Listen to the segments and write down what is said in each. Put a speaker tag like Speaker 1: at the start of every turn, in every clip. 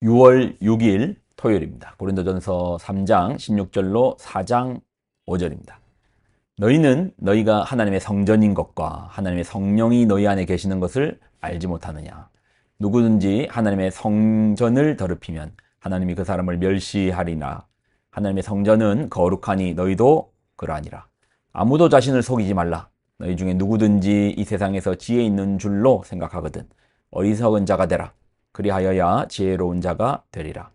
Speaker 1: 6월 6일 토요일입니다. 고린도전서 3장 16절로 4장 5절입니다. 너희는 너희가 하나님의 성전인 것과 하나님의 성령이 너희 안에 계시는 것을 알지 못하느냐. 누구든지 하나님의 성전을 더럽히면 하나님이 그 사람을 멸시하리나. 하나님의 성전은 거룩하니 너희도 그러하니라. 아무도 자신을 속이지 말라. 너희 중에 누구든지 이 세상에서 지혜 있는 줄로 생각하거든 어리석은 자가 되라. 그리하여야 지혜로운 자가 되리라.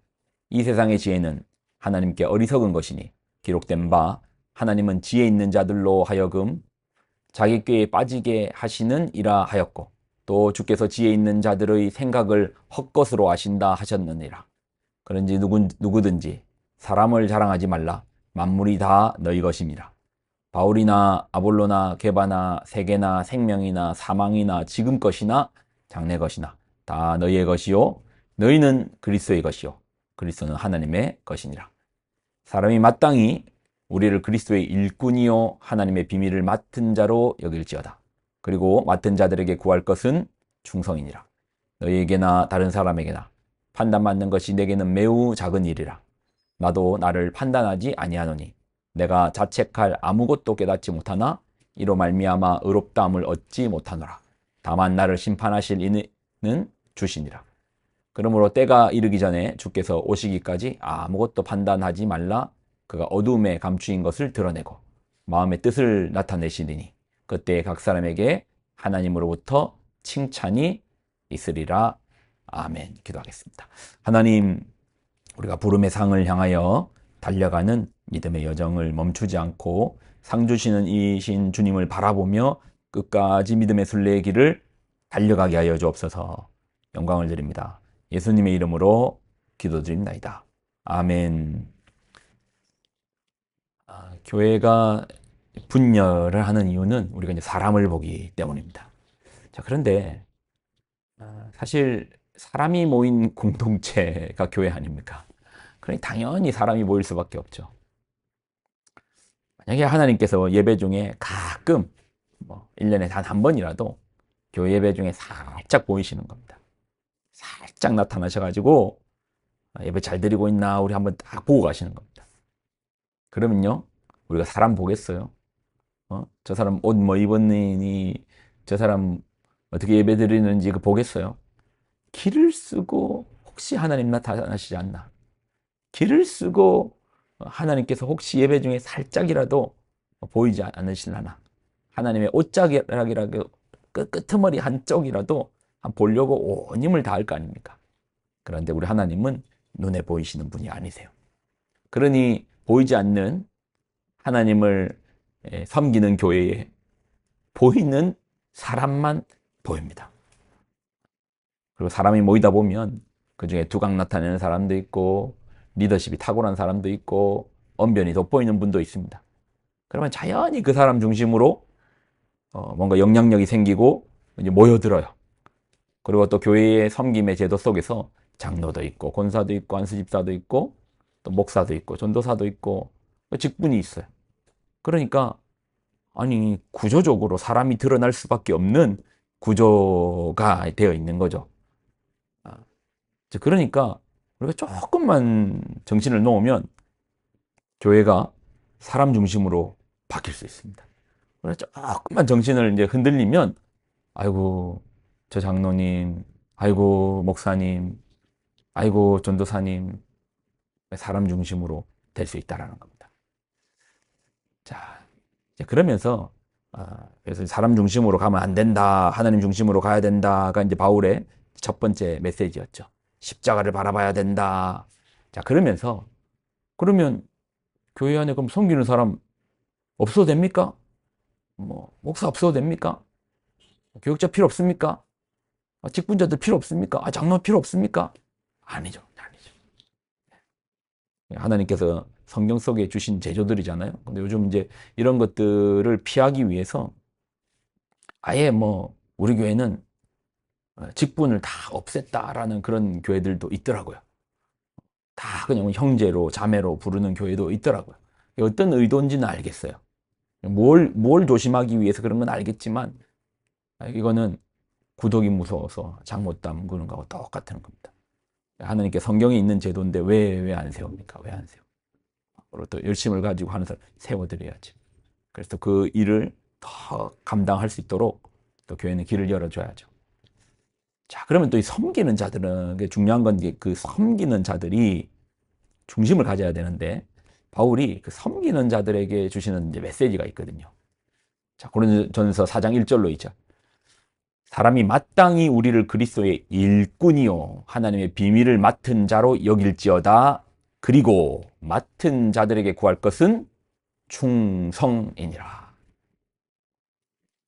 Speaker 1: 이 세상의 지혜는 하나님께 어리석은 것이니 기록된 바 하나님은 지혜 있는 자들로 하여금 자기 꾀에 빠지게 하시는 이라 하였고 또 주께서 지혜 있는 자들의 생각을 헛것으로 하신다 하셨느니라. 그런지 누구든지 사람을 자랑하지 말라. 만물이 다 너희 것임이라. 바울이나 아볼로나 게바나 세계나 생명이나 사망이나 지금 것이나 장래 것이나 다 너희의 것이요 너희는 그리스도의 것이요 그리스도는 하나님의 것이니라. 사람이 마땅히 우리를 그리스도의 일꾼이요 하나님의 비밀을 맡은 자로 여길지어다. 그리고 맡은 자들에게 구할 것은 충성이니라. 너희에게나 다른 사람에게나 판단받는 것이 내게는 매우 작은 일이라. 나도 나를 판단하지 아니하노니 내가 자책할 아무것도 깨닫지 못하나 이로 말미암아 의롭다함을 얻지 못하노라. 다만 나를 심판하실 이는 주시니라. 그러므로 때가 이르기 전에 주께서 오시기까지 아무것도 판단하지 말라. 그가 어두움에 감추인 것을 드러내고 마음의 뜻을 나타내시리니 그때 각 사람에게 하나님으로부터 칭찬이 있으리라. 아멘. 기도하겠습니다. 하나님, 우리가 부름의 상을 향하여 달려가는 믿음의 여정을 멈추지 않고 상 주시는 이신 주님을 바라보며 끝까지 믿음의 순례의 길을 달려가게 하여 주옵소서. 영광을 드립니다. 예수님의 이름으로 기도드립니다. 아멘. 교회가 분열을 하는 이유는 우리가 이제 사람을 보기 때문입니다. 자, 그런데 사실 사람이 모인 공동체가 교회 아닙니까? 그러니 당연히 사람이 모일 수밖에 없죠. 만약에 하나님께서 예배 중에 가끔 1년에 단 한 번이라도 교회 예배 중에 살짝 보이시는 겁니다. 살짝 나타나셔가지고 예배 잘 드리고 있나 우리 한번 딱 보고 가시는 겁니다. 그러면요 우리가 사람 보겠어요? 저 사람 옷 뭐 입었니? 저 사람 어떻게 예배 드리는지 그 보겠어요? 길을 쓰고 혹시 하나님 나타나시지 않나? 길을 쓰고 하나님께서 혹시 예배 중에 살짝이라도 보이지 않으시려나? 하나님의 옷자락이라도 끄트머리 한쪽이라도 보려고 온 힘을 다할 거 아닙니까? 그런데 우리 하나님은 눈에 보이시는 분이 아니세요. 그러니 보이지 않는 하나님을 섬기는 교회에 보이는 사람만 보입니다. 그리고 사람이 모이다 보면 그중에 두각 나타내는 사람도 있고 리더십이 탁월한 사람도 있고 언변이 돋보이는 분도 있습니다. 그러면 자연히 그 사람 중심으로 뭔가 영향력이 생기고 이제 모여들어요. 그리고 또 교회의 섬김의 제도 속에서 장로도 있고 권사도 있고 안수집사도 있고 또 목사도 있고 전도사도 있고 직분이 있어요. 그러니까 아니 구조적으로 사람이 드러날 수밖에 없는 구조가 되어 있는 거죠. 그러니까 우리가 조금만 정신을 놓으면 교회가 사람 중심으로 바뀔 수 있습니다. 조금만 정신을 이제 흔들리면 아이고 저 장로님, 아이고 목사님, 아이고 전도사님 사람 중심으로 될 수 있다라는 겁니다. 자, 그러면서 그래서 사람 중심으로 가면 안 된다, 하나님 중심으로 가야 된다가 이제 바울의 첫 번째 메시지였죠. 십자가를 바라봐야 된다. 자, 그러면 교회 안에 그럼 섬기는 사람 없어도 됩니까? 목사 없어도 됩니까? 교육자 필요 없습니까? 직분자들 필요 없습니까? 장로 필요 없습니까? 아니죠. 하나님께서 성경 속에 주신 제조들이잖아요. 근데 요즘 이제 이런 것들을 피하기 위해서 아예 우리 교회는 직분을 다 없앴다라는 그런 교회들도 있더라고요. 다 그냥 형제로 자매로 부르는 교회도 있더라고요. 어떤 의도인지는 알겠어요. 뭘 조심하기 위해서 그런 건 알겠지만 이거는 구독이 무서워서 장 못 담그는 거하고 똑같은 겁니다. 하나님께 성경에 있는 제도인데 왜 안 세웁니까? 왜 안 세워? 그리고 또 열심을 가지고 하는 사람 세워드려야지. 그래서 그 일을 더 감당할 수 있도록 또 교회는 길을 열어줘야죠. 자, 그러면 또 이 섬기는 자들은, 중요한 건 그 섬기는 자들이 중심을 가져야 되는데, 바울이 그 섬기는 자들에게 주시는 이제 메시지가 있거든요. 자, 고린도전서 4장 1절로 있죠. 사람이 마땅히 우리를 그리스도의 일꾼이요 하나님의 비밀을 맡은 자로 여길지어다. 그리고 맡은 자들에게 구할 것은 충성이니라.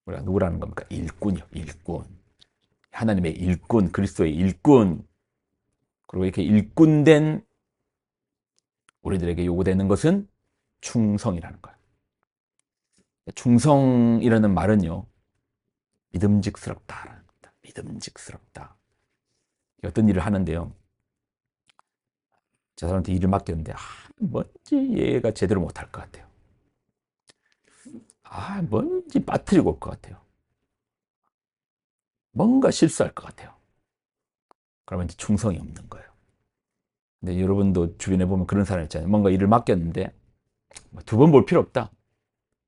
Speaker 1: 우리가 누구라는 겁니까? 일꾼이요, 일꾼. 하나님의 일꾼, 그리스도의 일꾼. 그리고 이렇게 일꾼된 우리들에게 요구되는 것은 충성이라는 거예요. 충성이라는 말은요, 믿음직스럽다라는 겁니다. 믿음직스럽다. 어떤 일을 하는데요, 저 사람한테 일을 맡겼는데, 뭔지 얘가 제대로 못할 것 같아요. 뭔지 빠뜨리고 올 것 같아요. 뭔가 실수할 것 같아요. 그러면 이제 충성이 없는 거예요. 근데 여러분도 주변에 보면 그런 사람 있잖아요. 뭔가 일을 맡겼는데, 두 번 볼 필요 없다.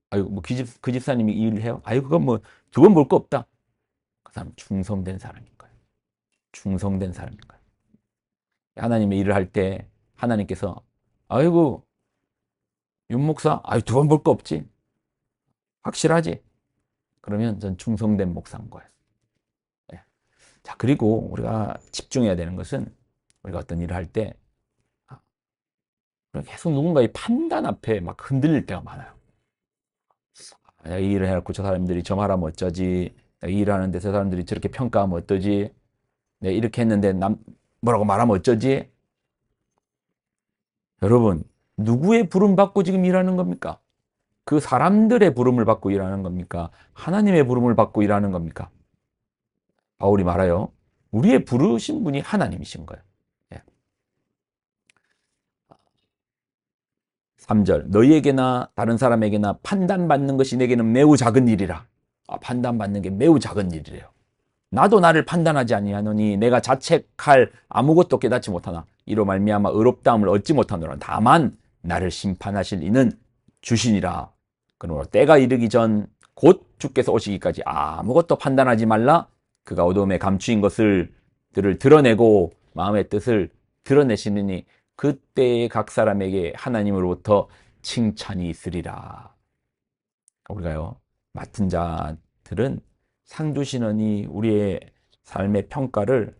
Speaker 1: 아유, 뭐 그 집사님이 이 일을 해요? 아유, 그건 뭐 두 번 볼 거 없다. 그 사람 충성된 사람인 거예요. 충성된 사람인 거예요. 하나님의 일을 할 때 하나님께서 아이고 윤 목사, 아유 두 번 볼 거 없지. 확실하지? 그러면 전 충성된 목사인 거예요. 네. 자, 그리고 우리가 집중해야 되는 것은 우리가 어떤 일을 할 때 계속 누군가의 판단 앞에 막 흔들릴 때가 많아요. 내가 이 일을 해놓고 저 사람들이 저 말하면 어쩌지? 내가 이 일을 하는데 저 사람들이 저렇게 평가하면 어떠지? 내가 이렇게 했는데 뭐라고 말하면 어쩌지? 여러분, 누구의 부름 받고 지금 일하는 겁니까? 그 사람들의 부름을 받고 일하는 겁니까? 하나님의 부름을 받고 일하는 겁니까? 바울이 말해요. 우리의 부르신 분이 하나님이신 거예요. 3절 너희에게나 다른 사람에게나 판단받는 것이 내게는 매우 작은 일이라. 판단받는 게 매우 작은 일이래요. 나도 나를 판단하지 아니하노니 내가 자책할 아무것도 깨닫지 못하나 이로 말미암아 의롭다함을 얻지 못하노라. 다만 나를 심판하실 이는 주시니라. 그러므로 때가 이르기 전 곧 주께서 오시기까지 아무것도 판단하지 말라. 그가 어둠에 감추인 것을 드러내고 마음의 뜻을 드러내시느니 그때에 각 사람에게 하나님으로부터 칭찬이 있으리라. 우리가요, 맡은 자들은 상 주시느니 우리의 삶의 평가를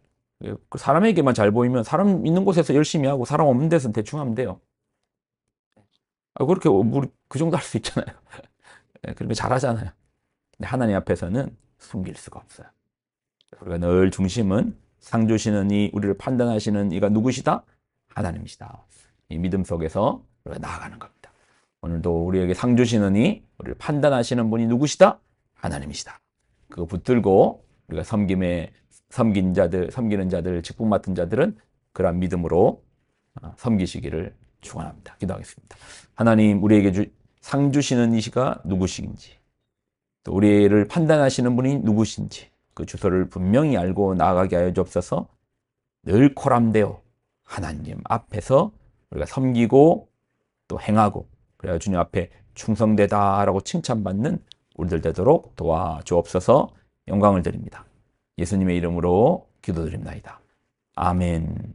Speaker 1: 사람에게만 잘 보이면 사람 있는 곳에서 열심히 하고 사람 없는 데서는 대충 하면 돼요. 그렇게 우리 그 정도 할 수 있잖아요. 그렇게 잘하잖아요. 근데 하나님 앞에서는 숨길 수가 없어요. 우리가 늘 중심은 상 주시는 이, 우리를 판단하시는 이가 누구시다? 하나님이시다. 이 믿음 속에서 우리가 나아가는 겁니다. 오늘도 우리에게 상 주시는 이, 우리를 판단하시는 분이 누구시다? 하나님이시다. 그거 붙들고 우리가 섬기는 자들, 직분 맡은 자들은 그러한 믿음으로 섬기시기를 축원합니다. 기도하겠습니다. 하나님, 우리에게 상 주시는 이시가 누구신지, 또 우리를 판단하시는 분이 누구신지 그 주소를 분명히 알고 나아가게 하여 주옵소서. 늘 코람되어 하나님 앞에서 우리가 섬기고 또 행하고 그래야 주님 앞에 충성되다라고 칭찬받는 우리들 되도록 도와주옵소서. 영광을 드립니다. 예수님의 이름으로 기도드립니다. 아멘.